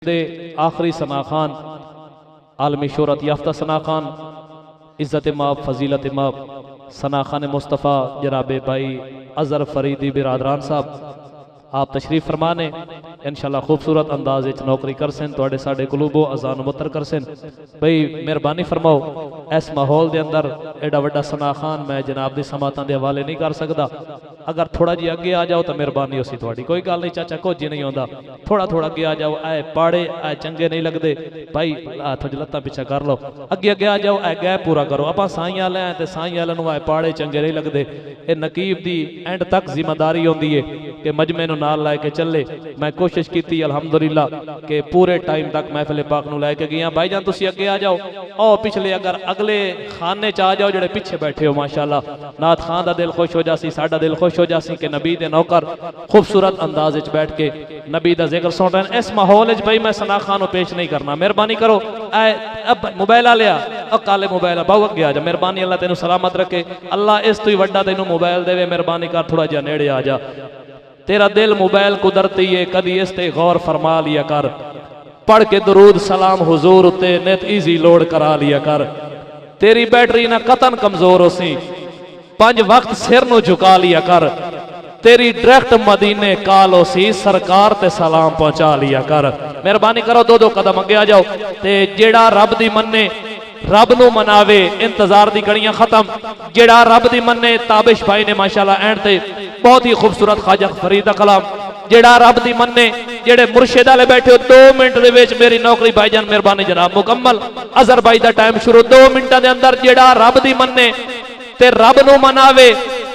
दे आखिरी सना खान, आलमी शोहरत याफ्ता सना खान, इज्जत माब फजीलत माब सना खान मुस्तफ़ा जनाब भाई अज़हर फरीदी बिरादरान साहब आप तशरीफ फरमाने इंशाअल्लाह खूबसूरत अंदाज नौकरी कर सन तुहाडे साडे कुलूबो अजान मुतर कर सन। भाई मेहरबानी फरमाओ इस माहौल के अंदर एडा वड्डा सना खान मैं जनाब दी समातां दे हवाले नहीं कर सकदा। अगर थोड़ा जी अगे आ जाओ तो मेहरबानी होसी थोड़ी। कोई गल नहीं चाचा कुछ नहीं होंदा, थोड़ा थोड़ा अगे आ जाओ। ऐ पाड़े ऐ चंगे नहीं लगते भाई, हाथ च लत्तां पिछा कर लो, अगे अगे आ जाओ, ऐ गैप पूरा करो। आपां साईं वाले हैं ते साईं वाले नूं ऐ पाड़े चंगे नहीं लगते। ये नकीब दी एंड तक जिम्मेदारी होंदी है कि मजमे नूं नाल लै के चले। मैं कोशिश की अलहमदुलिल्लाह के पूरे टाइम तक महफिल पाक नूं लै के गया। भाई जान तुसीं अगे आ जाओ, और पिछले अगर अगले खाने च आ जाओ जेड़े पिछे बैठे हो माशाअल्लाह, नाथ खान दा दिल खुश हो जासी, साडा दिल खुश हो जासी कि नबी दे नौकर खूबसूरत अंदाज विच बैठ के नबी दा जिक्र सुन रहे हैं। इस माहौल विच भाई मैं सना खान नूं पेश नहीं करना, मेहरबानी करो। अब मोबाइल आ लिया, अब काले मोबाइल बहु अगे आ जा, मेहरबानी अल्लाह तेनू सलामत रखे, अल्लाह इस तो ही वड्डा तेनू मोबाइल देवे, मेहरबानी कर थोड़ा जिहा नेड़े आ जा। तेरा दिल मोबाइल कुदरती है, कदी इस ते गौर फरमा लिया कर, पढ़ के दरूद सलाम हुजूर उत्ते नेट ईजी लोड करा लिया कर। तेरी बैटरी ना कतन कमजोर हो सी, 5 वक्त सिर नू झुका लिया कर। तेरी डायरेक्ट मदीने काल हो सी, सरकार ते सलाम पहुंचा लिया कर। मेहरबानी करो 2-2 कदम अगे आ जाओ। ते जेड़ा रब दी मन्ने रब नू मनावे, इंतजार दी घड़ियां खत्म। जेड़ा रब दी मन्ने, ताबिश भाई ने माशाअल्लाह एंड ते बहुत ही खूबसूरत ख्वाजा फरीद दा कलाम। जेड़ा रब दी मन्ने, जेड़े मुर्शिद वाले बैठे हो 2 मिनट दे विच मेरी नौकरी भाईजान मेहरबानी जनाब मुकम्मल। अज़हर भाई दा टाइम शुरू 2 मिनटां दे अंदर। जेड़ा रब दी मन्ने ते रब नू मनावे,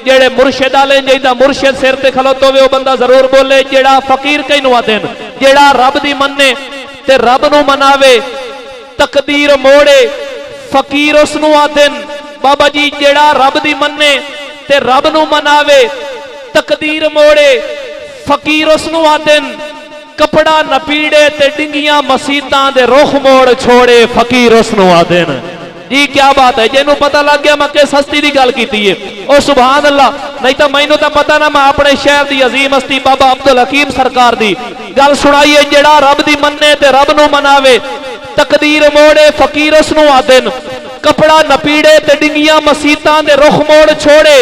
जेड़े मुर्शिद वाले जिहदा मुर्शिद सिर ते खलोतो वे, ओ बंदा जरूर बोले। जेड़ा फकीर कैनू आदे न, जेड़ा रब दी मन्ने ते रब नू मनावे, तकदीर मोड़े फकीर उसनू आदे न। बाबा जी जेड़ा रब दी मन्ने ते रब नू मनावे, तकदीर मोड़े फकीर उसनू आदे न। कपड़ा नपीड़े ते डिंगियां मसीतां दे रुख मोड़ छोड़े, फकीर उसनू आदे न। जी क्या बात है, जिन्हों पता लग गया मैं किस हस्ती की गल की है, ओ सुभान अल्लाह। नहीं तो मैनू तो पता ना, मैं अपने शहर की अजीम हस्ती बाबा अब्दुल हकीम सरकार की गल सुनाई है। जेड़ा रब दी मन्ने ते रब नू मनावे, तकदीर मोड़े फकीर उसनू आदे न। कपड़ा नपीड़े ते डिंगियां मसीतां दे रुख मोड़ छोड़े,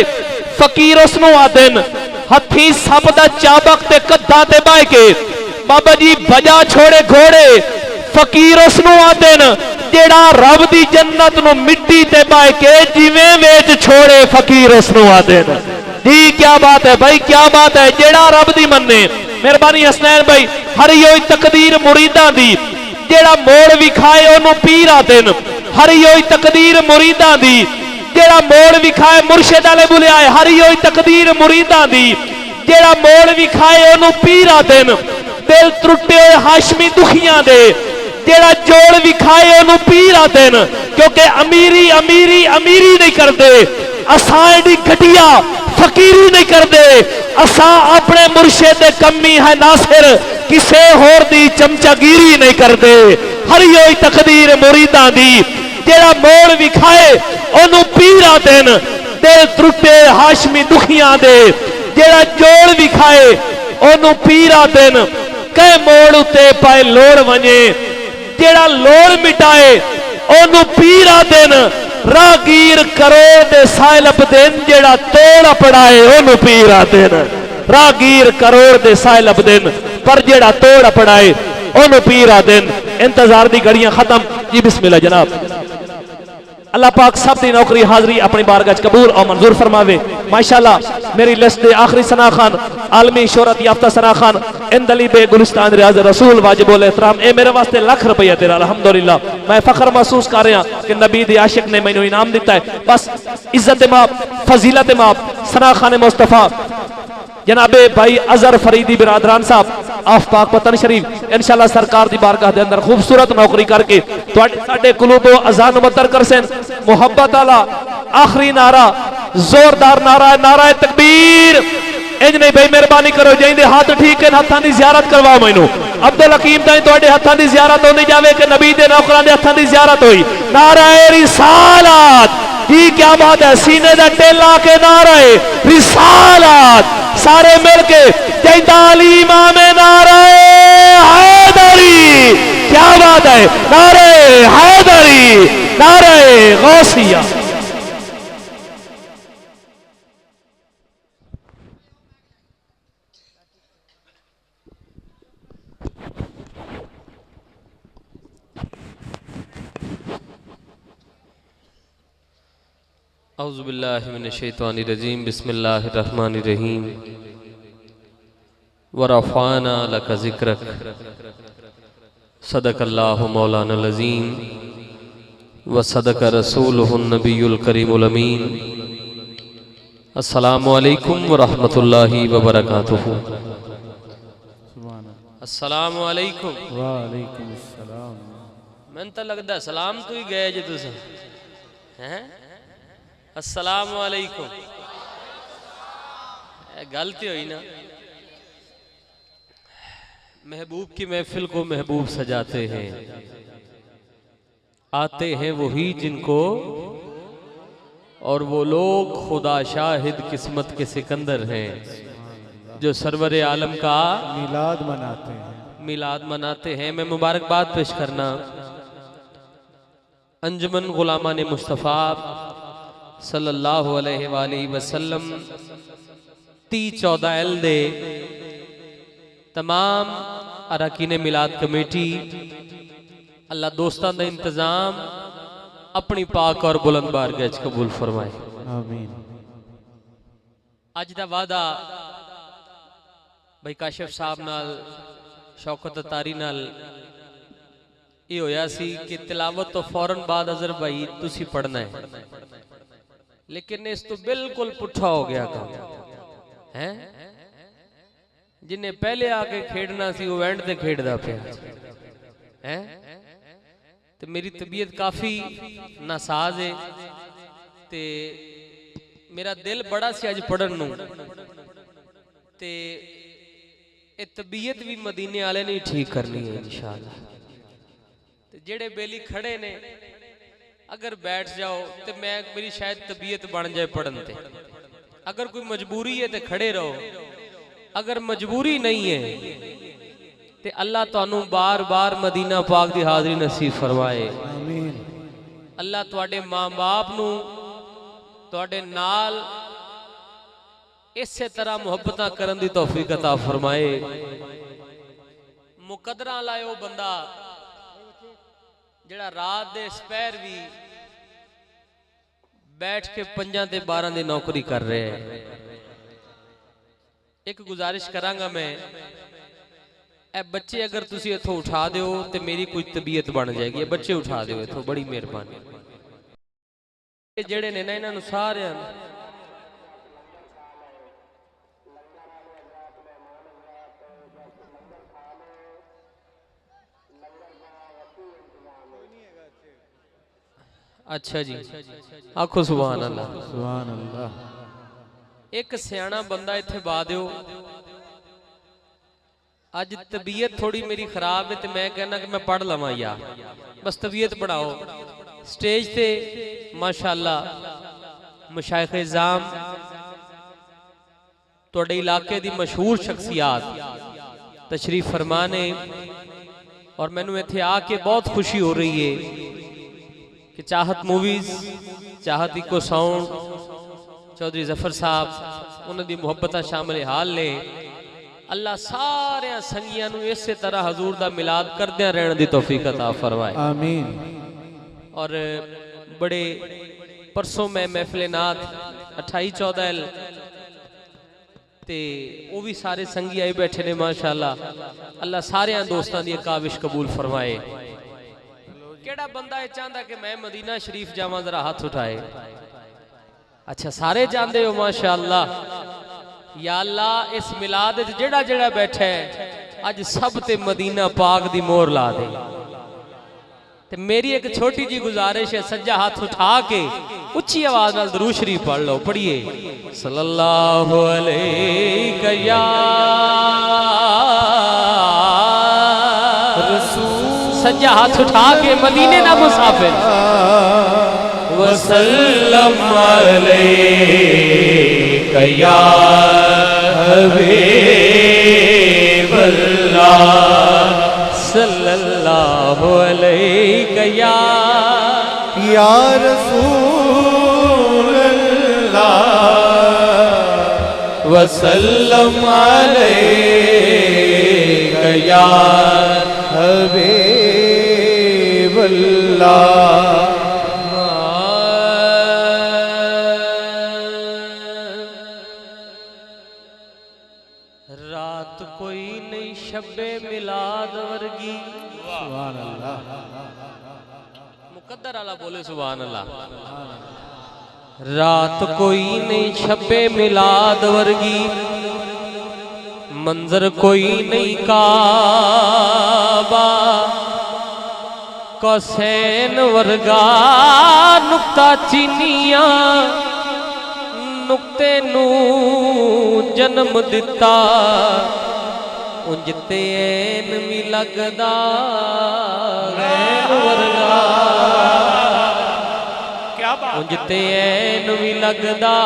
फकीर उसनू आदे न। हथी सप दा चाबक ते कद्दा ते बह के बाबा जी बजा छोड़े घोड़े, फकीर उसनू आदे न। जेड़ा रब दी जन्नत नू मिट्टी ते बह के जिवें वेच छोड़े, फकीर उसनू आदे न। जी क्या बात है भाई, क्या बात है। जेड़ा रब दी मन्ने, मेहरबानी हसनैन भाई, हरी होई तकदीर मुरीदां दी, जेड़ा मोड़ विखाए ओनू पीर आदे न। हरी होई तकदीर मुरीदां दी, जेड़ा मोड़ विखाए मुर्शिद वाले बुलाए। हरी होई तकदीर मुरीदां दी, जेड़ा मोड़ विखाए ओनू पीर आदे न। दिल त्रुटे होए हाशमी दुखियां दे, जेड़ा जोड़ विखाए ओनू पीर आदे न। क्योंकि अमीरी अमीरी अमीरी नहीं करते, असां एडी घटिया फकीरी नहीं करते। असां अपने मुर्शिद दे कमी है नासिर, किसे होर दी चमचागिरी नहीं करते। हरी होई तकदीर मुरीदां दी, जेड़ा मोड़ विखाए ओनू पीर आदे न। दिल त्रुटे हाशमी दुखियां दे, जेड़ा जोड़ विखाए ओनू पीर आदे न। कह मोड़ उते पाए लोड़ वने, जेड़ा लोड़ मिटाए ओनू पीर आदे न। रागीर करोड़ दे साहिलब देन, जेड़ा तोड़ अपड़ाए ओनू पीर आदे न। रागीर करोड़ दे साहिलब देन, पर जेड़ा तोड़ अपड़ाए ओनू पीर आदे न। इंतजार दी घड़ियां खत्म। जी बिस्मिल्लाह जनाब। अल्लाह पाक सब दी नौकरी हाजरी अपनी बारगाह कबूल और मंजूर फरमावे। माशाअल्लाह मेरी लिस्ट दे आखिरी सना खान, आलमी शोहरत याफ्ता सना खान, इंदली बे गुलिस्तान रियाज रसूल वाजिबुल एहतराम। ए मेरे वास्ते लाख रुपया तेरा अल्हम्दुलिल्लाह। मैं फखर महसूस कर रहा कि नबी दे आशिक ने मैनू इनाम दिता है। बस इज्जत माप फजीलत माप सना खान मुस्तफा जनाबे भाई अज़हर फरीदी बिरादरान साहब आफ पाक पतन शरीफ इंशाअल्लाह सरकार दी बारगाह दे अंदर खूबसूरत नौकरी करके साडे कुलूबो अजान मुतर कर सन। मुहब्बत वाला आखिरी नारा, जोरदार नारा, नारा तकबीर। इंज नहीं भाई मेहरबानी करो, जिंदे हाथ ठीक है हाथों की जियारत करवाओ। मैनू अब्दुल हकीम ताई तुहाडे हाथों की जियारत होनी जावे कि नबी दे नौकरां दे हाथों की जियारत होई। नाराए रिसालत, जी क्या बात है। सीने दा टेला के नाराए रिसालत, सारे मिलके जैदा अली इमाम नाराए हैदरी। मुराद है, नारे हैदरी, नारे गौसिया। औज़ुबिल्लाहि मिनश्शैतानिर्रजीम बिस्मिल्लाहिर्रहमानिर्रहीम वरफ़अना लका ज़िक्रक सदक़ल्लाहु मौलानल अज़ीम व सदक़ रसूलुहुन नबियुल करीमुल अमीन। अस्सलामु अलैकुम व रहमतुल्लाहि व बरकातुहू। अस्सलामु अलैकुम। वालेकुम अस्सलाम। मैनूं तां लगदा सलाम तो ही गए जे तुसीं हैं। अस्सलामु अलैकुम गलती हुई ना। महबूब की महफिल को महबूब सजाते हैं, आते हैं वही जिनको, और वो लोग खुदा शाहिद किस्मत के सिकंदर हैं जो सरवर आलम का मिलाद मनाते हैं। मैं मुबारकबाद पेश करना अंजुमन गुलामान मुस्तफ़ा सल्लल्लाहु अलैहि वसल्लम 30-14 एल दे तमाम अरकान मिलाद कमेटी अल्लाह दोस्तां दा इंतजाम अपनी पाक और बुलंद बारगाह च कबूल फरमाए आमीन। अज दा वादा भाई काशिफ साहब नाल शौकत अतारी नाल ये होया सी कि तिलावत तो फौरन बाद अजहर भाई तुसी पढ़ना है, लेकिन इस तो बिल्कुल पुठा हो गया काम है। जिन्हें पहले आके खेड़ना सी वो एंड ते खेड़दा पिया है। तो मेरी तबीयत काफी नासाज है ते मेरा दिल बड़ा सी अज पढ़न नूं ते ये तबीयत भी मदीने वाले ने ठीक करनी है इंशाअल्लाह। ते जेड़े बेली खड़े ने अगर बैठ जाओ तो मैं मेरी शायद तबीयत बन जाए पढ़न ते। अगर कोई मजबूरी है तो खड़े रहो, अगर मजबूरी नहीं है तो अल्लाह तुहानू बार बार मदीना पाक दी हाज़री नसीब फरमाए। अल्लाह तुहाडे मां बाप नू तुहाडे नाल इसे तरह मुहब्बतां करन दी तौफीक अता फरमाए। मुकदरा लायो बंदा जड़ा रात दे स्पैर भी बैठ के 5 ते 12 दी नौकरी कर रहे हैं। एक गुजारिश करांगा मैं, ए बच्चे अगर तुसी इथों उठा दो तो मेरी कोई तबीयत बन जाएगी। बच्चे उठा दो इथों, बड़ी मेहरबानी। जेड़े ने ना इन्हां नूं सारियां अच्छा जी आखो सुभान अल्लाह सुभान अल्लाह। एक सियाना बंदा इत्थे बा दियो। अज तबीयत थोड़ी मेरी खराब है तो मैं कहना कि मैं पढ़ लवां या बस तबीयत बढ़ाओ। स्टेज ते माशाअल्लाह मशाइख इज़ाम तुहाडे इलाके दी मशहूर शख्सियात तशरीफ फरमाने, और मैनू इत्थे आके बहुत खुशी हो रही है कि चाहत मूवीज, चाहत इको साउंड, चौधरी जफर साहब उन्होंने मुहब्बत शामिल हाल ने। अल्लाह सारे संगियां नू इसे तरह हजूर दा मिलाद करदे रहने दी तौफीक अता फरमाए आमीन। और बड़े परसों मैं महफिल नात 28-14 ते वो भी सारे संगी आए बैठे ने माशाअल्लाह। अल्लाह सारे दोस्तां दी काविश कबूल फरमाए। केड़ा बंदा ये चाहता कि मैं मदीना शरीफ जावां, जरा हाथ उठाए। अच्छा सारे जानते हो माशाअल्लाह। या अल्लाह इस मिलाद विच जेड़ा जेड़ा बैठा है अज सब ते मदीना पाक दी मोहर ला दे। ते मेरी एक छोटी जी गुजारिश है, सज्जा हाथ उठा के उच्ची आवाज नाल दरूद शरीफ पढ़ लो। पढ़िए सल्लल्लाहु अलैहि या सज्जा हाथ उठा के मदीने ना मुसाफिर वसल्लम अलैका या हबीबल्लाह सल्लल्लाहु अलैहि या रसूल अल्लाह वसल्लम अलैहि या हबीब अल्लाह। रात कोई नहीं शब्बे मिलाद वर्गी। सुभान अल्लाह। मुकद्दर आला बोले सुभान अल्लाह। रात कोई नहीं शब्बे मिलाद वर्गी, मंजर कोई नहीं काबा, कौसैन वर्गा नुक्ता चीनिया, नुक्ते नू जन्म दिता, उंज ते ऐन भी लगदा गैर वर्गा, उंज ते ऐन भी लगदा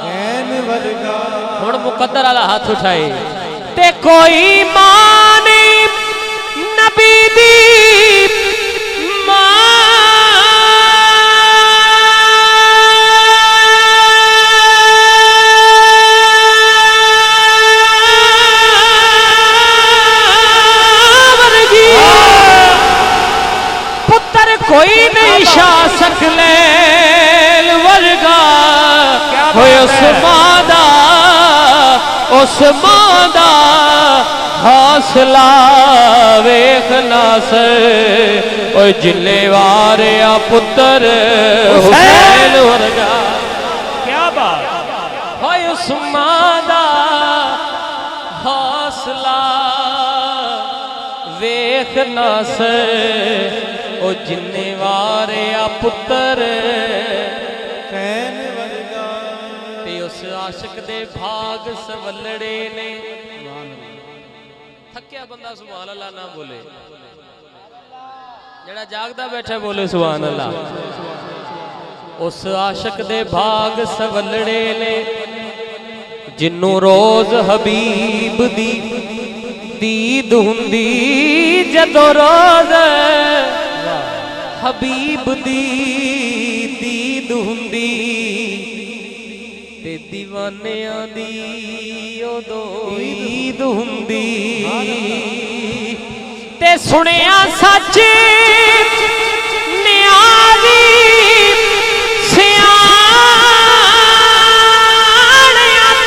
गैन वर्गा। हुण मुकद्दर वाला हाथ उठाए ते कोई माने नबी दी कोई नहीं शासक लैल वर्गा, उस मादा हौसला वेख नासर, ओ जिले वारे आ पुत्र हुसैन वर्गा। क्या बात है, उस मादा हौसला वेख नासर, ओ जिन्ने वारे आ पुत्र गैन वर्गा। ते उस आशिक दे भाग सवलड़े ने। थक्या बंदा सुभान अल्लाह ना बोले, जेड़ा जागदा बैठा बोले सुभान अल्लाह। उस आशिक दे भाग सवलड़े ने, जिन्नू रोज हबीब दी दीद हुंदी, जदों रोज हबीब दी दीद हुंदी, ते दीवानियां दी ओदों ईद हुंदी। ते सुनिया सच नियाज़ी सियाणियां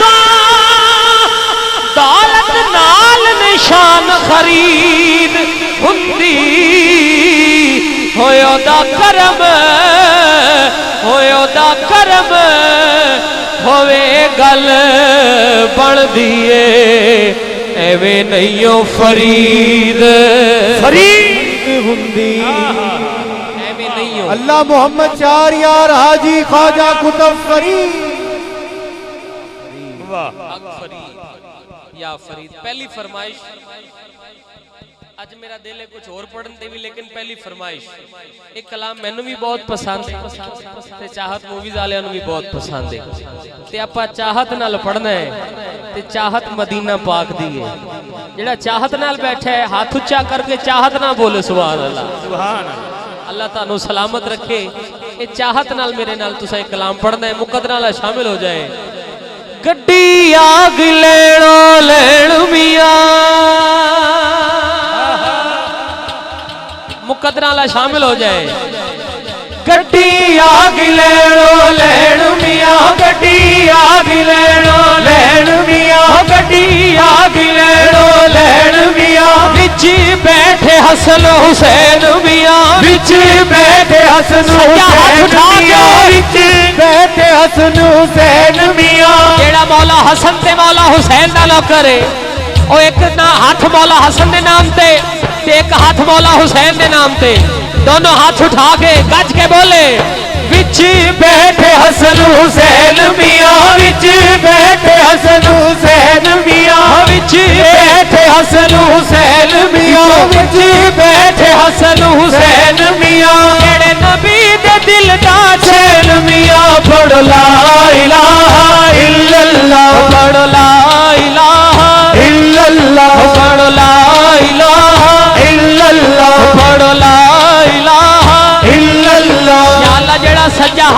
तो, दौलत नाल निशान खरीद हुंदी। होयो दा करम होवे गल बन दिए, एवे नहीं फरीद हुंदी। एवे नहीं अल्लाह मोहम्मद चार यार हाजी ख्वाजा कुतुब फरीद। या फरीद पहली फरमाइश। आज मेरा दिल है कुछ और पढ़न ते भी, लेकिन पहली फरमाइश एक कलाम मैनू भी बहुत पसंद है ते चाहत मूवीज वालियां नू भी बहुत पसंद है, ते आपां चाहत नाल पढ़ना है ते चाहत मदीना पाक दी है। जेड़ा चाहत नाल बैठा है हाथ उच्चा करके चाहत ना बोले सुभान अल्लाह। सुभान अल्लाह तानू सलामत रखे। ये चाहत नाल मेरे नाल तुसा एक कलाम पढ़ना है, मुकद्दर नाल शामिल हो जाए। गड्डी आग लेनो लैण मियां, मुकद्दर वाला शामिल हो जाए। गड्डी आग लेनो लैण मियां, गड्डी आग लेनो लैण मियां, गड्डी आग लेनो लैण मियां, विच बैठे हसन हुसैन मियां, विच बैठे हसन हुसैन मियां, विच बैठे हसन हुसैन मियां। जेड़ा मौला हसन ते मौला हुसैन दा नौकर है, ओ एक ना हाथ मौला हसन दे नाम ते एक हाथ मौला हुसैन दे नाम ते, दोनों हाथ उठा के गज के बोले। विच बैठे हसन हुसैन मियां, विच बैठे हसन हुसैन मियां, विच बैठे हसन हुसैन मियां, विच बैठे हसन हुसैन मियां। जेड़े नबी दे दिल दा चैन मियां, पढ़ ला इलाहा इल्लल्लाह, पढ़ ला इलाहा इल्लल्लाह, पढ़ ला इलाहा इल्लल्लाह।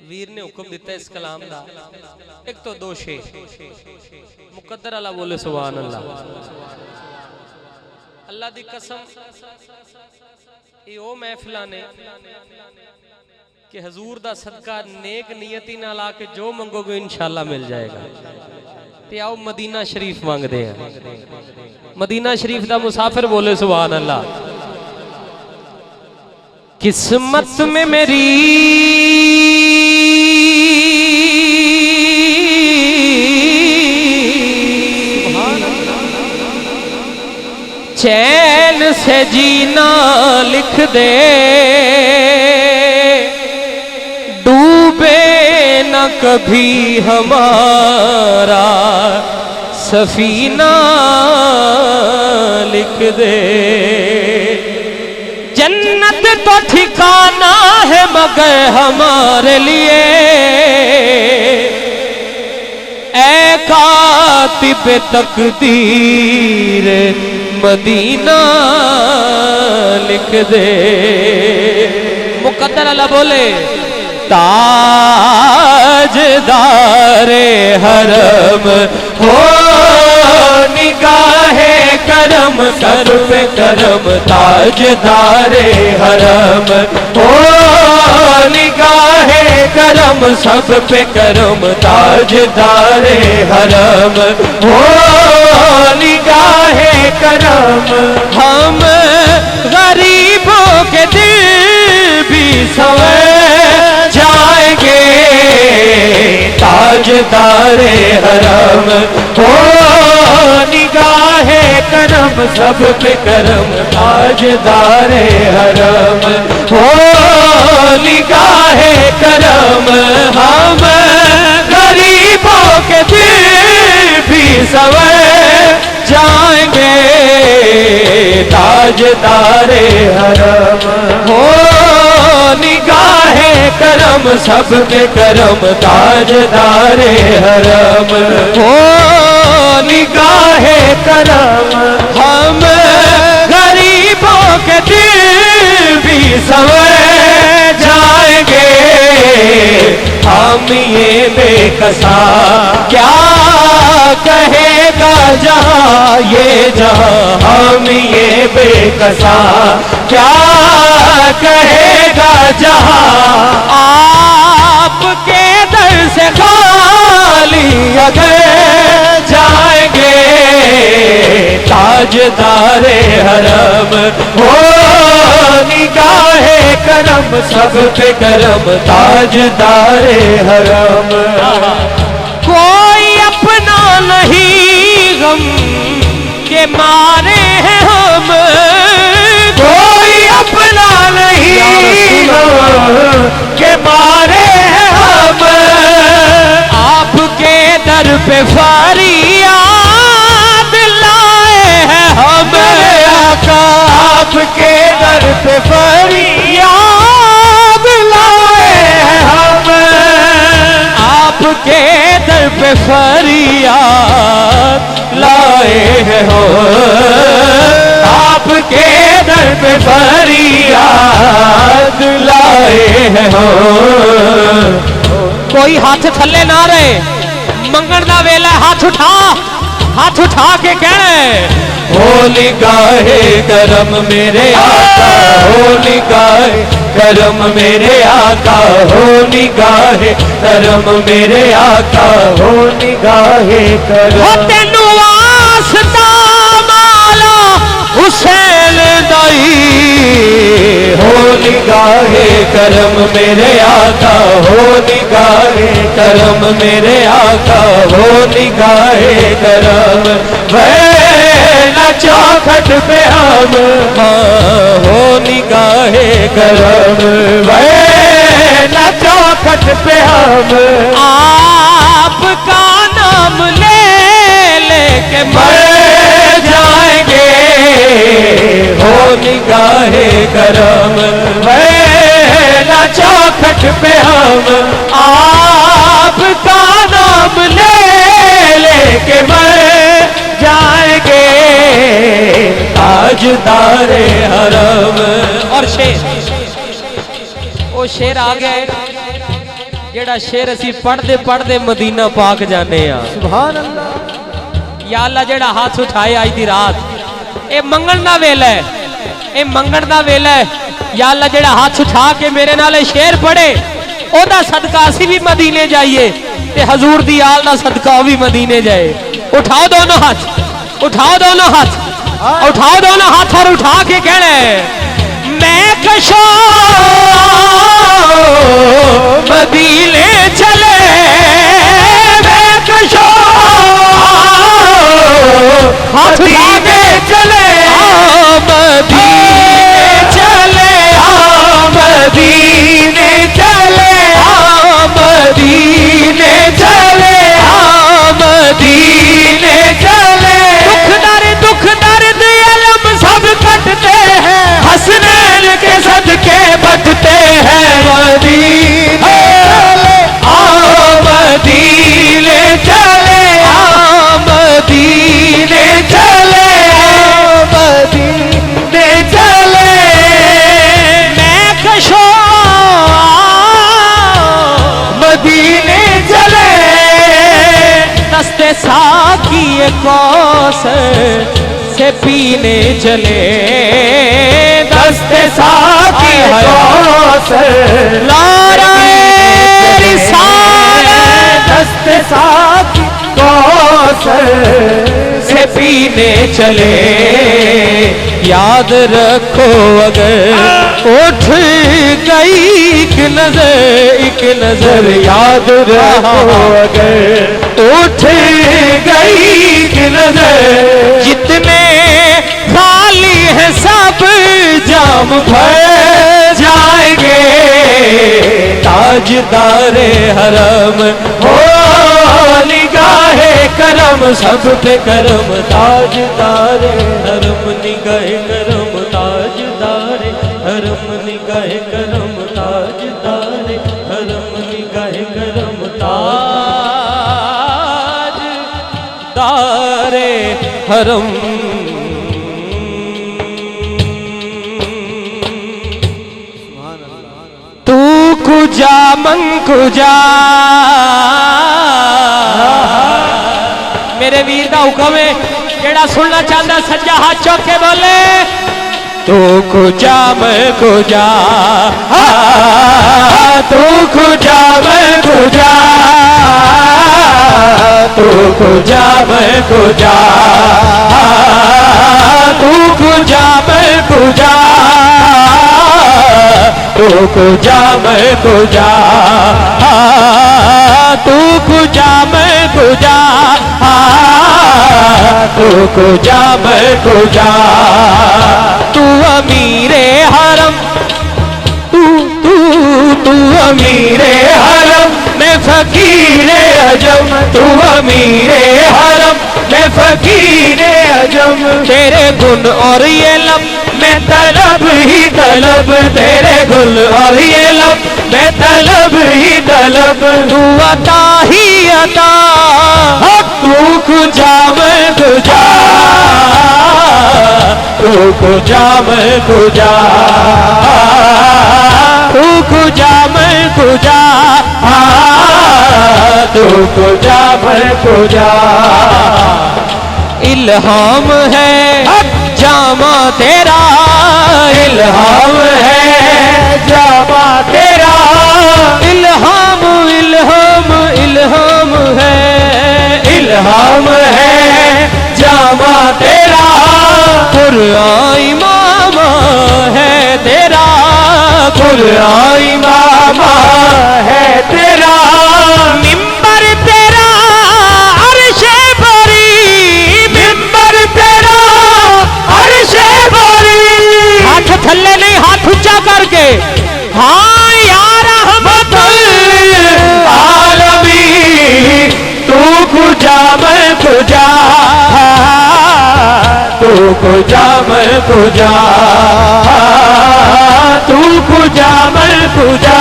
वीर ने हुक्म दिता इस कलाम दा, एक तो दो शेर मुकद्दर अल्लाह बोले सुभान अल्लाह। अल्लाह दी कसम ये ओ महफिलां ने कि हजूर दा सदका नेक नियति नाल आके जो मंगोगे इंशाअल्लाह मिल जाएगा। ते आओ मदीना शरीफ मांगदे हैं। मदीना शरीफ दा मुसाफिर बोले सुभान अल्लाह। किस्मत में मेरी चैन से जीना लिख दे, डूबे न कभी हमारा सफीना लिख दे। जन्नत तो ठिकाना है मगर हमारे लिए, ऐ कातिब तकदीर मदीना लिख दे। मुकद्दर अल्लाह बोले ताजदारे हरम हो निगाहे करम कर पे करम, ताजदारे हरम हो निगाहे करम सब पे करम, ताजदारे हरम हो निगाहे करम। हम गरीबों के दिल भी संवर जाएंगे, ताजदारे हरम हो निगाहे करम सब पे करम, ताजदारे हरम हो निगाहे करम। हम गरीबों के दिल भी संवर जाएंगे, ताजदारे हरम हो निगाहे करम सब पे करम, ताजदारे हरम हो निगाहे करम। हम गरीबों के दिल भी संवर जाएंगे, हम ये बेकसा क्या कहेगा जहाँ ये जहाँ, हम ये बेकसा क्या कहेगा जहाँ। आपके दर से खाली अगर जाएंगे, ताजदारे हरम हो निगाहे करम सब पे करम, ताजदारे हरम। कोई अपना नहीं गम के मारे हैं हम, कोई अपना नहीं गम के मारे हैं हम। आपके दर पे फरियाद लाए हैं हम, आका आपके दर पे फरियाद लाए हैं हम। आपके दर पे फरियाद लाए हैं हो, आपके दर पे फरियाद लाए हैं हो। कोई हाथ थल्ले ना रहे, मंगण दा वेला हाथ उठा के कहना हो निगाहे करम मेरे आका, हो निगाहे करम मेरे आका, हो निगाहे करम मेरे आका, हो निगाहे करम। हो तेनू वास्ता माला हुसैन दाई, हो निगाहे करम मेरे आका, हो निगाहे करम मेरे आका, हो निगाहे करम। वैना चौखट पे हम हो निगाहे करम, वैना चौखट पे हम आपका नाम ले लेके मर जाएंगे, हो निगाहे करम। वैना चौखट पे हम आपका नाम ले लेके मर जाएंगे, ताजदारे हरम। और शेर, वो शेर आ गए जेड़ा शेर असी पढ़ते पढ़ते मदीना पाक जाने आ। सुभान अल्लाह। या अल्लाह जेड़ा हाथ उठाए आज दी रात ए मंगण दा वेला है, ए मंगण दा वेला है। या अल्लाह जेड़ा हाथ उठा के मेरे नाल शेर पढ़े ओदा सदका असी भी मदीने जाइए ते हजूर दी आल दा सदका भी मदीने जाए। उठाओ दोनों हाथ, उठाओ दोनों हाथ, उठाओ दोनों हाथ और उठा के कहना मैं कशो मदीने चले, मैं कशो हाथ मदीने चले, मदीने चले, मदीने चले, मदीने चले, मदीने चले। दुख दर्द अलम सब कटते हैं, हसनैन के सदके बटते हैं। मदीने चले, मदीने चले, मदीने चले, मदीने चले। मैं कशो मदीने चले, दस्ते साकी कौसर से पीने चले, दस्ते साकी कौसर लाराए रिसालत, दस्ते साकी कौसर से पीने चले। याद रखो अगर उठ गई एक नजर याद रखो अगर उठ गई एक नजर। जितने खाली है सब जाम भर जाएंगे, ताजदारे हरम हो निगाहे करम सब पे करम, ताजदारे हरम निगाहे करम, ताजदारे हरम निगाहे करम, ताजदारे हरम निगाहे करम, ताजदारे हरम। तू कुजा मन कुजा, मेरे वीर दा हुक्म है जेड़ा सुनना चाहता सज्जा हाथ चौक के बोले तू कुजा मैं कुजा, तू कुजा मैं कुजा, तू कुजा मैं कुजा, तू कुजा मैं कुजा, तू कुजा मैं कुजा, तू कुजा मैं कुजा, तू कुजा मैं कुजा। तू अमीरे हरम, तू तू तू अमीरे हरम मैं फकीरे अजम, तू अमीरे हरम मैं फकीरे अजम। तेरे गुण और ये लब मैं तलब ही तलब, तेरे गुण और ये लब मैं तलब ही तलब। तू अता ही अता, तू कुजा मैं कुजा, तू कुजा मैं कुजा, तू कुजा मैं कुजा, तू कुजा मैं कुजा। इल्हाम है जामा तेरा, इल्हाम है जामा तेरा, इल्हाम इल्हाम इल्हाम है, इल्हाम है जामा तेरा। कुरान इमाम है तेरा, कुरान इमाम है तेरा। मिंबर तेरा अर्शे बरी, मिंबर तेरा अर्शे बरी। हाथ थल्ले नहीं, हाथ ऊंचा करके हाँ यार रहमतुल आलमीन। तू कुजा मैं कुजा, तू कुजा मैं कुजा, तू कुजा मैं कुजा,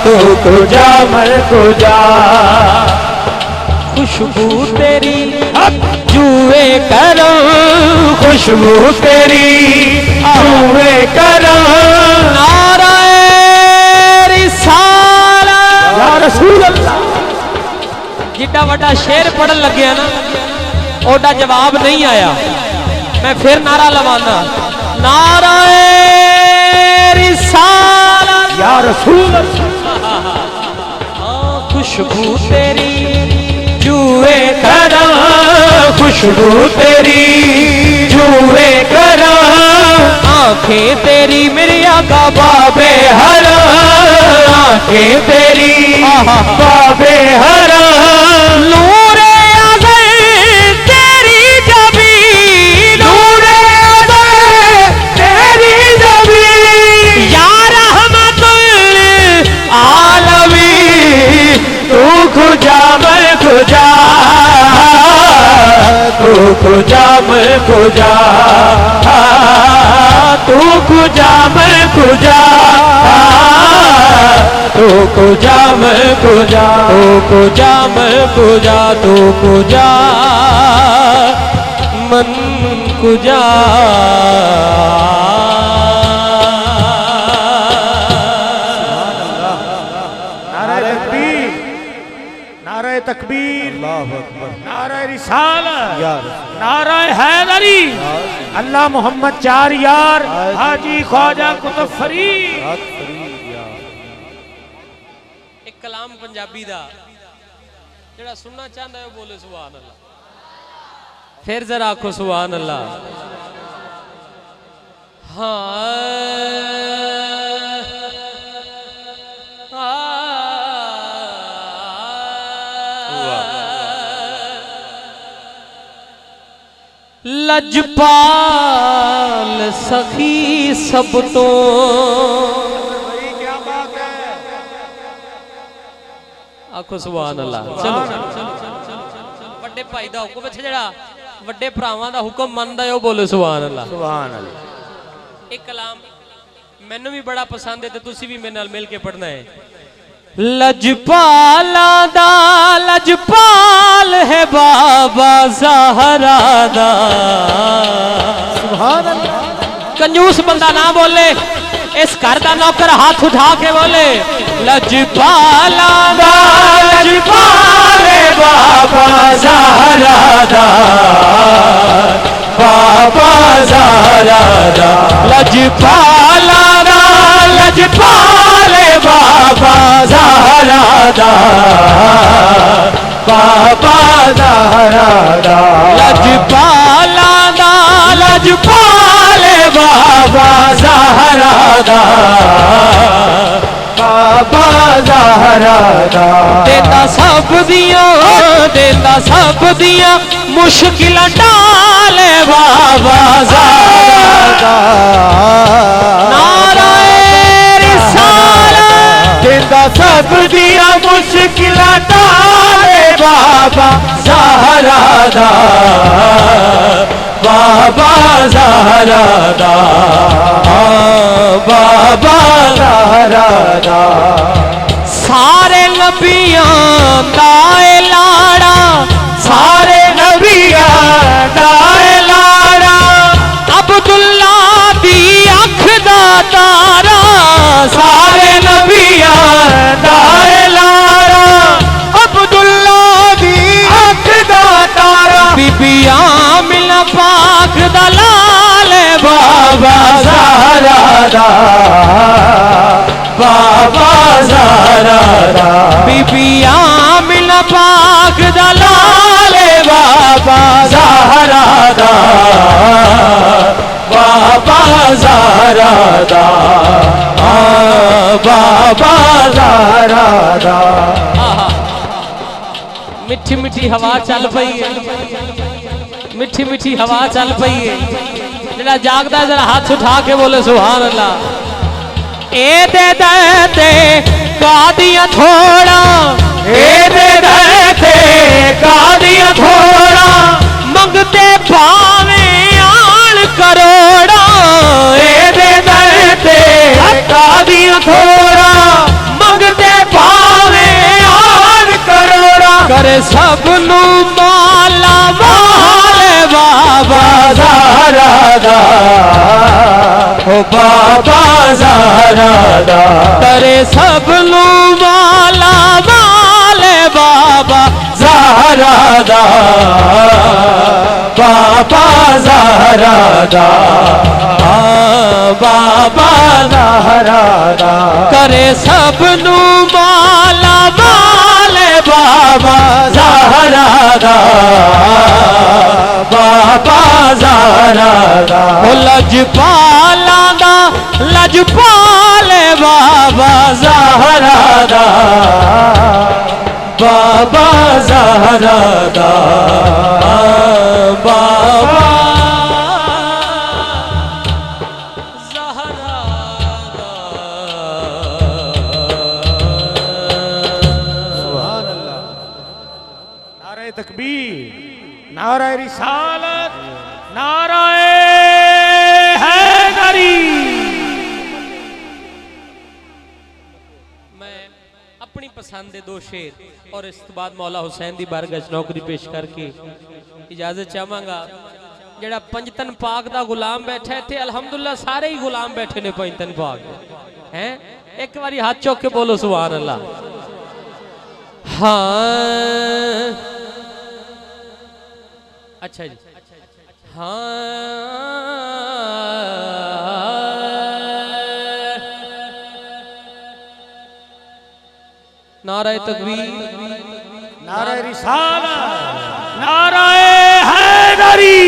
तू कुजा मैं कुजा। खुशबू तेरी जुए करो, खुशबू तेरी जुए करो। नाराए रिसालत एडा वड्डा शेर पढ़न लगे ना ओडा जवाब नहीं आया। मैं फिर नारा लवाना, नाराए रिसालत या रसूल खुशबू तेरी जुए करा, खुशबू तेरी जुए करा, आंखें तेरी मेरी आका बाबे हरा, आंखें तेरी बाबे हरा, नूरे अज़ल तेरी जबी, नूरे अज़ल तेरी जबी, या रहमतुल आलमी तू खुजा मैं खुजा, तू खुजा मैं खुजा, तू खुजा मैं खुजा, तू खुजा मैं खुजा, तू खुजा मैं खुजा, तू खुजा मन कुजा। नारे तकबीर, नारे तकबीर, नारे रिसालत, नारे हैदरी, अल्लाह मोहम्मद चार यार, हाजी ख्वाजा कुतुब फरीद। एक कलाम पंजाबी दा जेड़ा सुनना चाहता है वो बोले सुभान अल्लाह। फिर जरा आखो सुभान अल्लाह। लजपाल सखी सब तो आखो सुभान अल्लाह। चलो वड्डे भाई दा हुक्म है जेड़ा वड्डे भरावां दा हुक्म मनदा है वो बोले सुभान अल्लाह। सुभान अल्लाह। एक कलाम मैनू भी बड़ा पसंद है ते तुसी भी मेरे नाल मिल के पढ़ना है। लजपाला दा लजपाल है बाबा ज़हरा दा। सुभान अल्लाह। कंजूस बंदा ना बोले, इस घर का नौकर हाथ उठा के बोले लजपाला दा लजपाल है बाबा ज़हरा दा, बाबा ज़हरा दा, लजपाला दा लजपाल है बाबा ज़हरा दा, बाबा ज़हरा दा, लजपाला दा लजपाल है बाबा ज़हरा दा, बाबा ज़हरा दा, देता सब दिया मुश्किल टाले बाबा ज़हरा दा। नाराए रिसालत देता सब दिया मुश्किल टाले बाबा ज़हरा दा, बाबा ज़हरा दा, बाबा ज़हरा दा। सारे नबियां दा लाड़ा, सारे नबियां दा लाड़ा, अब्दुल्ला दी अख दा तारा। सारे नबियां दा लाड़ा, अब्दुल्ला दी अख दा तारा। बीबियां मिल पाक दा लाल बाबा ज़हरा दा, बाबा ज़हरा दा, बीबियां मिल पाक दा लाल बाबा ज़हरा दा, बाबा ज़हरा दा, बाबा ज़हरा दा। मिठी मिठी हवा चल पई है, मिठी मिठी हवा चल पई है। जरा जागदा जरा हाथ उठा के बोले सुभान अल्लाह। ए दे दे कादियां थोड़ा, ए दे दे कादियां थोड़ा, मंगते पावे आल करोड़ा। ए दे कादियां थोड़ा, मंगते पावे आल करोड़ा। करे सब नू माला माल बाबा ज़हरा दा, ओ बाबा ज़हरा दा, करे सब नू माला माल बाबा ज़हरा बाबा ज़हरा दा बाबा ज़हरा दा करे सबनू माला वाले बाबा ज़हरा दा बाबा ज़हरा दा लजपाला दा लजपाले बाबा ज़हरा दा बाबा ज़हरा दा बाबा ज़हरा दा। सुभान अल्लाह। नारे तकबीर, नारे रिसालत, नारे हैदरी। मैं अपनी पसंद दे दो शेर और इस तो बाद मौला हुसैन दी बारगाह च नौकरी पेश करके इजाजत चाहांगा। जड़ा पंजतन पाक दा गुलाम बैठा है थे अल्हम्दुलिल्लाह सारे ही गुलाम बैठे ने पंजतन पाक हैं। एक बारी हाथ चौक के बोलो सुभान अल्लाह। हाँ अच्छा जी हाँ नारे तकबीर, नारे रिसालत, नारे हैदरी।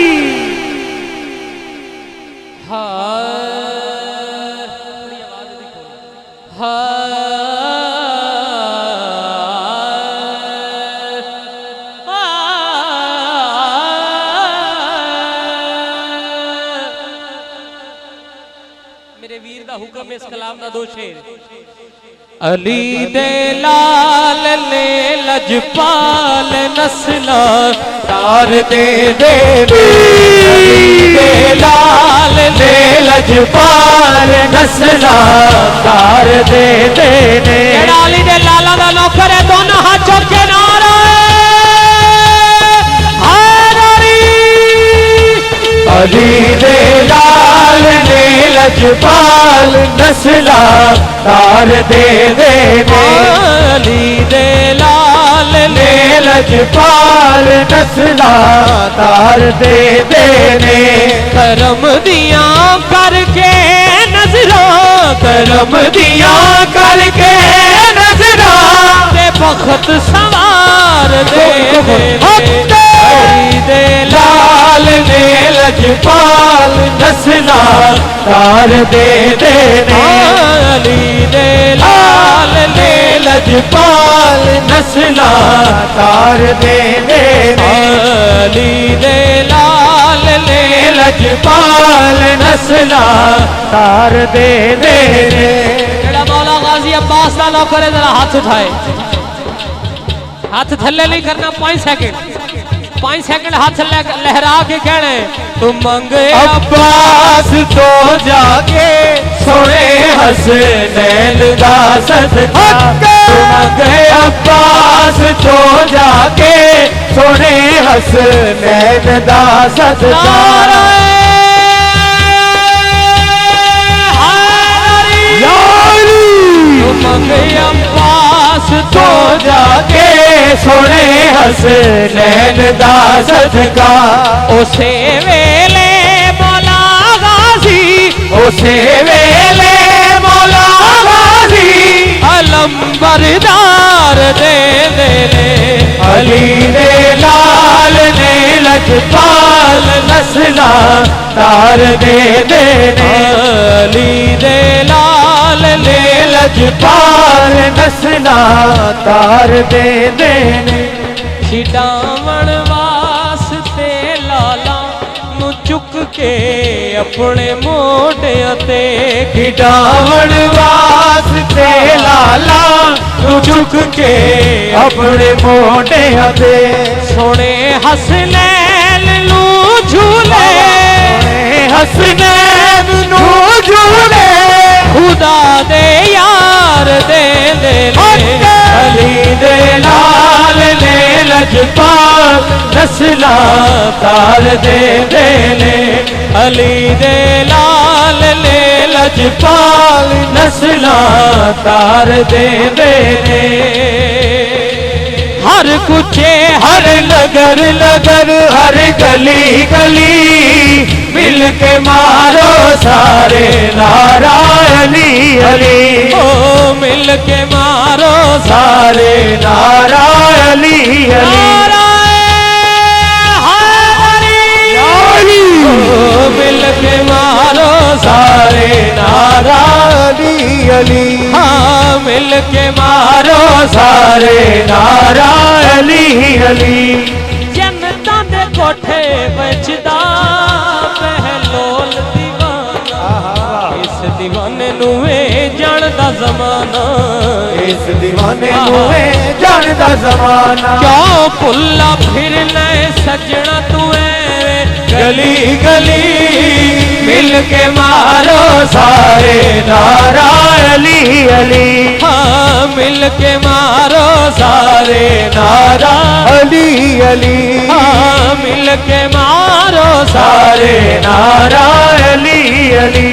मेरे वीर दा हुक्म इस कलाम दा दो शेर। अली दे लाल ले लजपाल नस्ला तार दे दे अली दे लाल ले लजपाल नस्ला तार दे दे अली दे लाला दा नौकर है दोनों हाथ चौक के नारा अली दे लाल ले लजपाल नस्ला तार दे दे अली दे लाल ले लजपाल नस्ला तार दे दे करम दिया करके नजरा करम दिया करके नजरा ते बखत सवार दे दे लाल ने लजपाल नस्ला तार दे दे अली दे लाल ने लजपाल नस्ला तार दे दे अली दे लाल ने लजपाल नस्ला तार दे दे। जेड़ा मौला गाजी अब्बास दा नौकर है जरा हाथ उठाए, हाथ थल्ले नहीं करना 5 सेकंड 5 सेकंड हाथ लहरा के कहने तुम मंगे अब्बास तो जाके सोने हसनैन दा सदका तुम मंगे अब्बास तो जाके सोने हसनैन दा सदका तुम मंगे अब्बास तो जाके सोने हसनैन दा सदका उसे वेले मौला गाजी उसे वेले मौला गाजी अलम बरदार दे दे अली दे लाल ने लजपाल नस्ला तार दे दे अली दे लाल ने लजपाल नस्ला तार दे दे छिडावण वास्ते लाला नु चुक के अपने मोढियां ते खिडावण वास्ते लाला नु चुक के अपने मोढियां ते सोने हसनैन नु झूले हसनैन नु झूले खुदा दे यार दे दे अली दे लाल ने लजपाल नस्ला तार दे दे अली दे लाल ने लजपाल नस्ला तार दे दे हर कुचे हर नगर नगर हर गली गली मिल के मारो सारे नारा अली अली। ओ मिल के मारो सारे नारा अली अली। मिल के मारो सारे नारा अली अली। हाँ मिल के मारो सारे नारा अली अली। जनता दे कोठे बचदा पहलोल दीवाना, इस दीवाने नुए जानदा जमाना, इस दीवाने नुए जानदा जमाना। क्यों भुल्ला फिरना सजना तू गली गली मिल के मारो सारे नारा अली अली। हाँ मिल के मारो सारे नारा अली अली। हाँ मिल के मारो सारे नारा अली अली।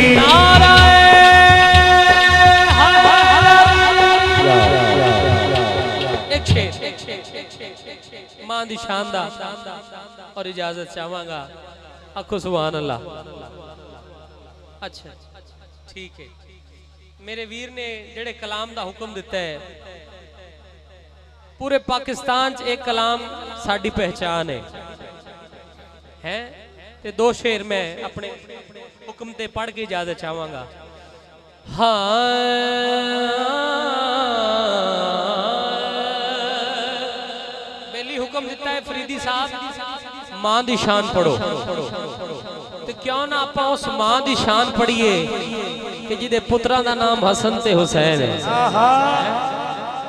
मां दी शानदार और इजाजत चाहांगा। आखो सुभान अल्लाह। अच्छा ठीक है, मेरे वीर ने जेड़े कलाम दा हुक्म दिता है, पूरे पाकिस्तान च एक कलाम साडी पहचान है ते दो शेर मैं अपने हुक्म ते पढ़ के इजाजत चाहांगा। हाँ बेली हुक्म दिता है फरीदी साहब, मां दी शान पढ़ो। तो क्यों ना आप उस मां दी शान पढ़िए कि जिदे पुत्रा दा नाम हसन ते हुसैन है।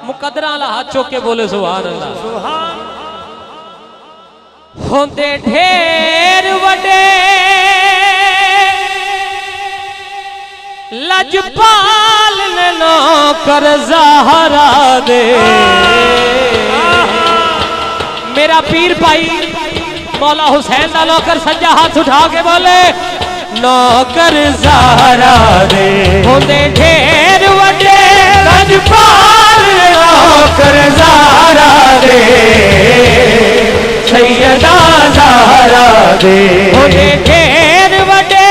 मुकद्दरा ला हाथ चौक के बोले सुभान अल्लाह। होंदे ढेर वडे लजपाल ने नौकर ज़हरा दे। मेरा पीर भाई मौला हुसैन दा नौकर सज्जा हाथ उठा के बोले नौकर ज़हरा दे। होंदे ढेर वड्डे लजपाल नौकर ज़हरा दे, सैयदा ज़हरा दे। होंदे ढेर वड्डे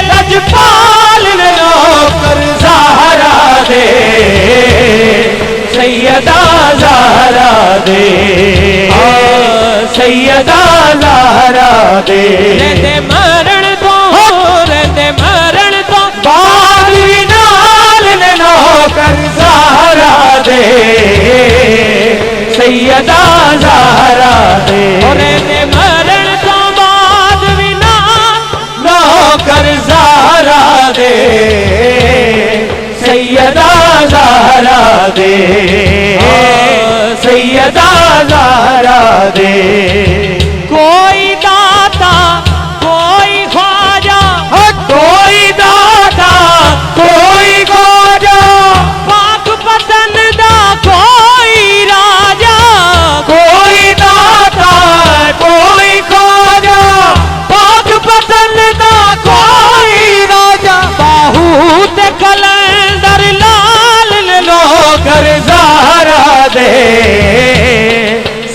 लजपाल नौकर ज़हरा दे, सैयदा ज़हरा दे। सैयदा ज़हरा दे। रहते मरण तो बाद भी नाल ने नौकर ज़हरा दे, सैयदा ज़हरा दे। रहते मरण तो बाद भी नाल नौकर ज़हरा दे, सैयदा ज़हरा दे। सैयदा ज़हरा दे। कोई दाता कोई ख्वाजा, कोई दाता कोई ख्वाजा, पाक पतन दा कोई राजा। कोई दाता कोई ख्वाजा, पाक पतन दा कोई राजा। बाहू ते कलंदर लाल नौकर ज़हरा दे,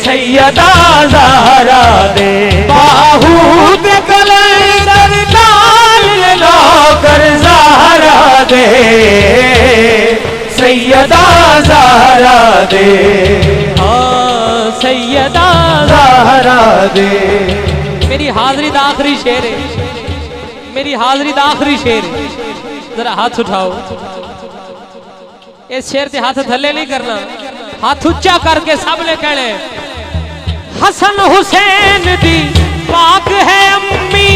सैयदा ज़हरा दे। बाहू ते कलंदर लाल नौकर ज़हरा दे, सैयदा ज़हरा दे। हाँ सैयदा ज़हरा दे। मेरी हाज़री दा आखिरी शेर है, मेरी हाज़री दा आखिरी शेर है। जरा हाथ उठाओ। इस शेर से हाथ थल्ले नहीं करना, हाथ उच्चा करके सब ने कहने हसन हुसैन दी पाक है अम्मी,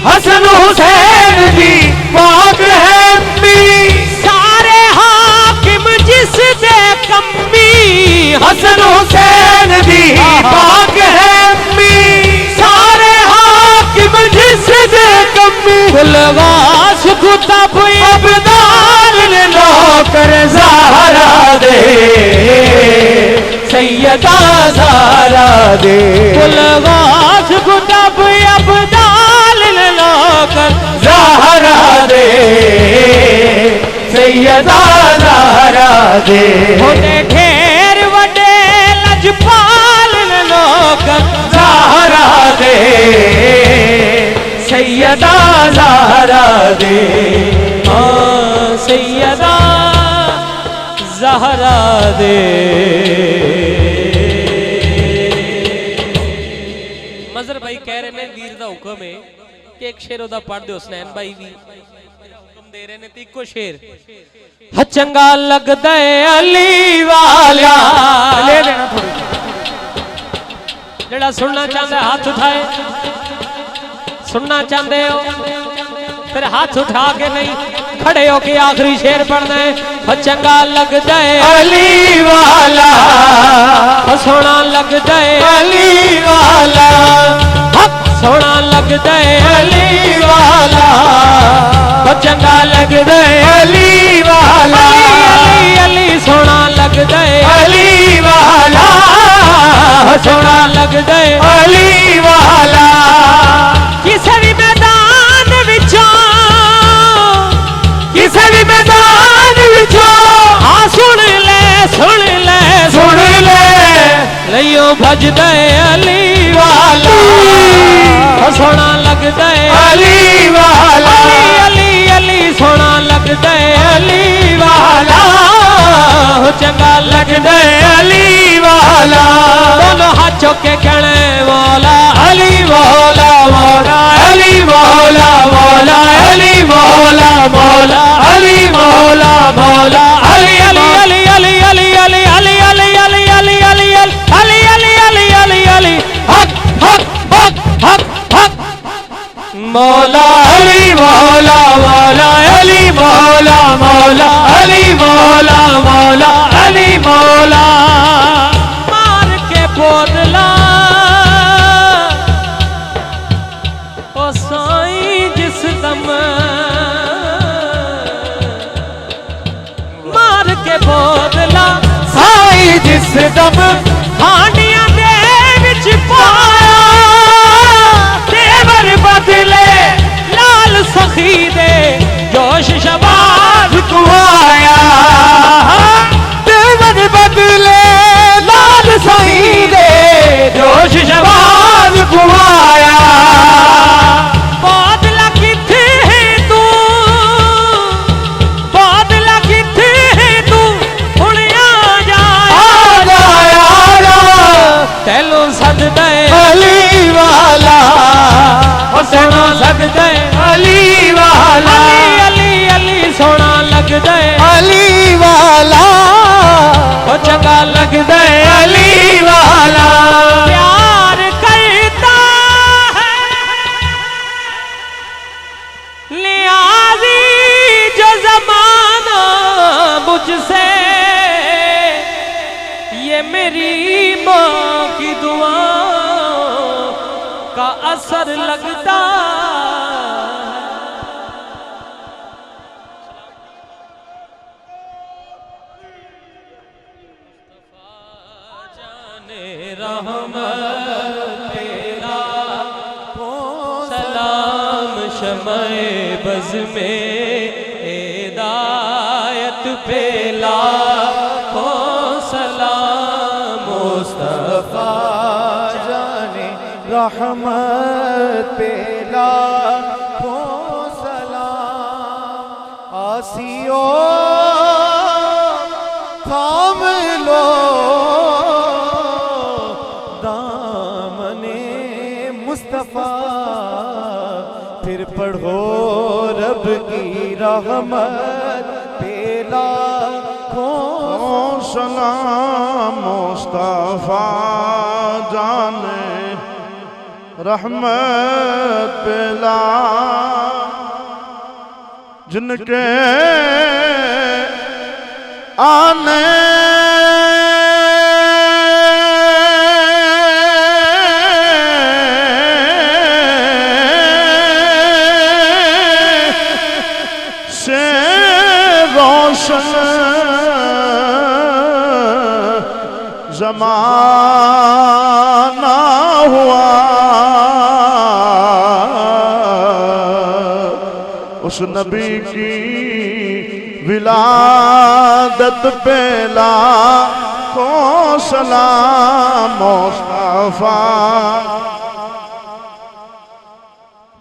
हसन हुसैन दी पाक है अम्मी। सारे हाकिम जिस दे कम्मी, हसन हुसैन दी पाक है अम्मी। सारे हाकिम जिस दे कम्मी। गुलवास कुतब अबदाल नौकर ज़हरा दे, सैयदा ज़हरा दे। गुलवास कुतब अबदाल नौकर ज़हरा दे, सैयदा ज़हरा दे। होंदे ढेर वड्डे लजपाल ज़हरा दे सैयदा ज़हरा दे सैयदा ज़हरा दे। मजहर भाई कह रहे ने वीर दा हुक्म है कि एक शेर ओदा पढ़ दो। हुसनैन भाई भी हुक्म दे रहे ने, इको शेर चंगा लगदा है अली वाला। ले लेना थोड़ी जेड़ा सुनना चाहता हाथ उठाए, सुनना चाहते हो फिर हाथ उठा के नहीं खड़े हो के आखिरी शेर पढ़ना है। चंगा लगदा है अली वाला सोना लगदा है अली वाला सोना लगदा है अली वाला चंगा लगदा है अली वाला अली अली सोना लगदा है अली वाला सोना लगदा है अली वाला। किसी भी मैदान विचों किसी भी मैदान विचों हाँ सुन ले सुन ले सुन ले लियो भजदा है अली वाला सोना लगदा है अली वाला अली अली सोना लगदा है अली वाला चंगा लगदा है अली वाला। दोनों हाथ चौके कहने मौला अली मौला मौला अली मौला मौला अली मौला मौला अली मौला मौला अली अली अली अली अली अली अली अली अली अली अली अली अली अली अली हक हक हक हक हक मौला अली मौला मौला अली मौला मौला अली मौला मौला अली मौला। मार के बोतला ओ साईं जिस दम मार के बोतला साईं जिस दम हांडियां दे विच पाया तेवर बदले लाल सखी दे जोश शबाब कुआया तेवर बदले लाल सही दे जोश शबाब कुआया। बादला किथे है तू बादला किथे है तू हुण आ आया तैनू सददा है अली वाला सोना लगदा है अली वाला अली अली सोना लगदा है अली वाला ओ चंगा लगदा है अली वाला। प्यार करता है लियाज़ी जो ज़माना मुझसे ये मेरी माँ की दुआ का असर लगता सलाम शमए बज़ में हिदायत पे लाखों सलाम मुस्तफा जाने रहमत पे लाखों सलाम। आसियो थाम लो दामने मुस्तफा फिर पढ़ो रब की रहमत पे लाखों सलाम मुस्तफा जाने रहमत पेला जिनके आने से रोशन जमाना हुआ उस नबी की विलादत पे लाखों सलाम मुस्तफा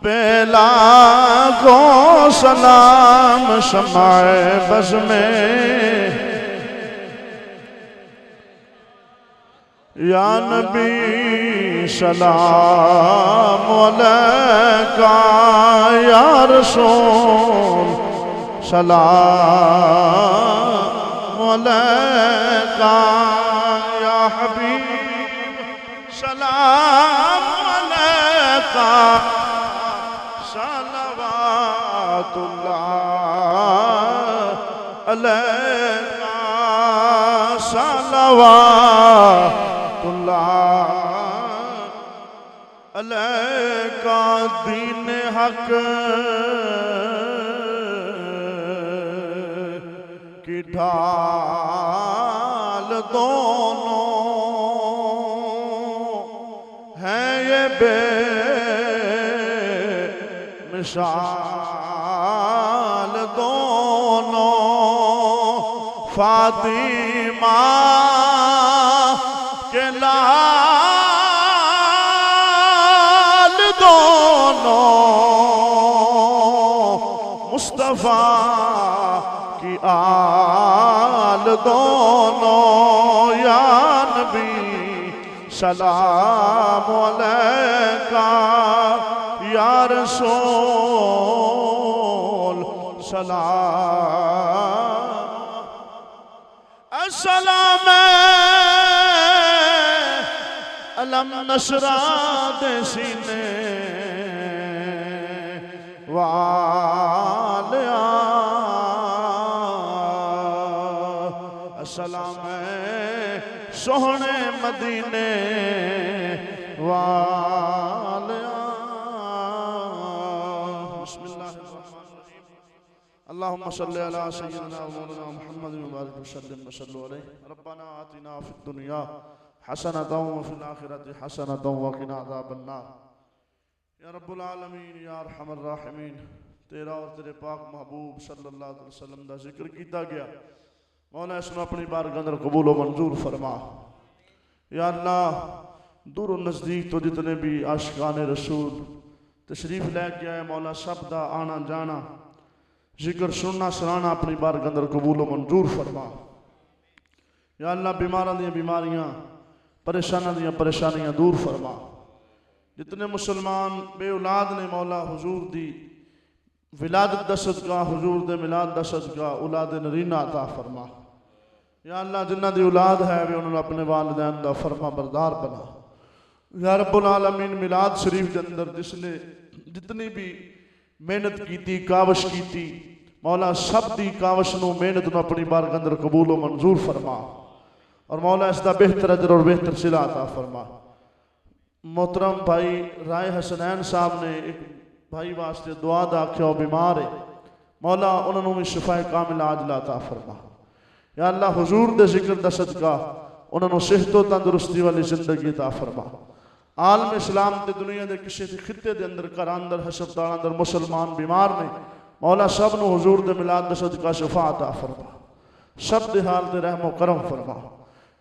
बेला को सलाम शमाए बज़ में या नबी सलाम अलैका या रसूल सलाम अलैका या हबीब सलाम अलैका सलवातुल्लाह अलैका सलवातुल्लाह अलैका दीन हक की ढाल दोनों हैं ये बेमिसाल दोनों फातिमा के लाल दोनों मुस्तफा की आल दोनों या नबी सलाम अलैका या रसूल सलाम अस्सलाम अलम नशरा दे सीने वालिया अस्सलाम सोहने मदीने वालिया बिस्मिल्लाहिर्रहमानिर्रहीम अल्लाहुम्मा सल्लि अला सय्यिदिना व मौलाना मुहम्मद व बारिक वसल्लिम वसल्लु अलैहि रब्बना आतिना फिद दुनिया हसनतन व फिल आखिरति हसनतन व क़िना अज़ाबन्नार या रब्बुल आलमीन या अरहमर राहिमीन तेरा और तेरे पाक महबूब सल्लल्लाहु अलैहि वसल्लम दा जिक्र कीता गया मौला इसमें अपनी बारगाह अंदर कबूल व मंजूर फरमा। या अल्लाह दूर और नज़दीक तो जितने भी आशिकान रसूल तशरीफ लैके आए मौला सब दा आना जाना जिक्र सुनना सुनाना अपनी बारगाह अंदर कबूल व मंजूर फरमा। या अल्लाह बीमारां दी बीमारियां परेशानां दी परेशानियां दूर फरमा। जितने मुसलमान बे औलाद ने मौला हुजूर दी विलादत दा सदका हुजूर दे मिलाद दा सदका औलाद नरीना अता फरमा। या अल्लाह जिन्हां दी औलाद है वे उन्होंने अपने वालिदैन दा फरमा बरदार बना। या रब्बुल आलमीन मिलाद शरीफ के अंदर जिसने जितनी भी मेहनत की कावश की मौला सब दी कावश नूं मेहनत नूं अपनी बारगाह अंदर कबूल व मंजूर फरमा और मौला इसका बेहतर अजर और बेहतर सिला अता फरमा। मोहतरम भाई राय हसनैन साहब ने एक भाई वास्ते दुआ दा आख्या बीमार है मौला उन्होंने भी शिफाए कामिल आजला अता फरमा। या अल्लाह हुजूर दे जिक्र दा सदका उन्होंने सेहत तंदुरुस्ती वाली जिंदगी अता फरमा। आलम इस्लाम ते दुनिया के किसी खिते के अंदर घर अंदर हस्पताल अंदर मुसलमान बीमार ने मौला सब नूं हुजूर दे मिलाद दा सदका शिफा अता फरमा। सब दे हाल ते रहमो करम फरमा।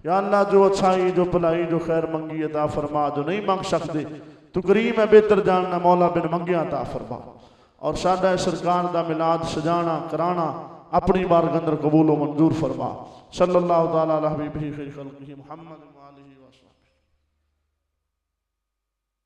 या अल्लाह जो अच्छाई जो भलाई जो खैर मंगी अता फरमा जो नहीं मंग सकते तू करीम है बेहतर जानना मौला बिन मंगिया अता फरमा। और साडा सरकार दा मिलाद सजाना कराना अपनी बारगाह अंदर कबूल व मंजूर फरमा। सल्लल्लाहु तआला अलैहि व सल्लम मुहम्मद व आलिहि व सल्लम।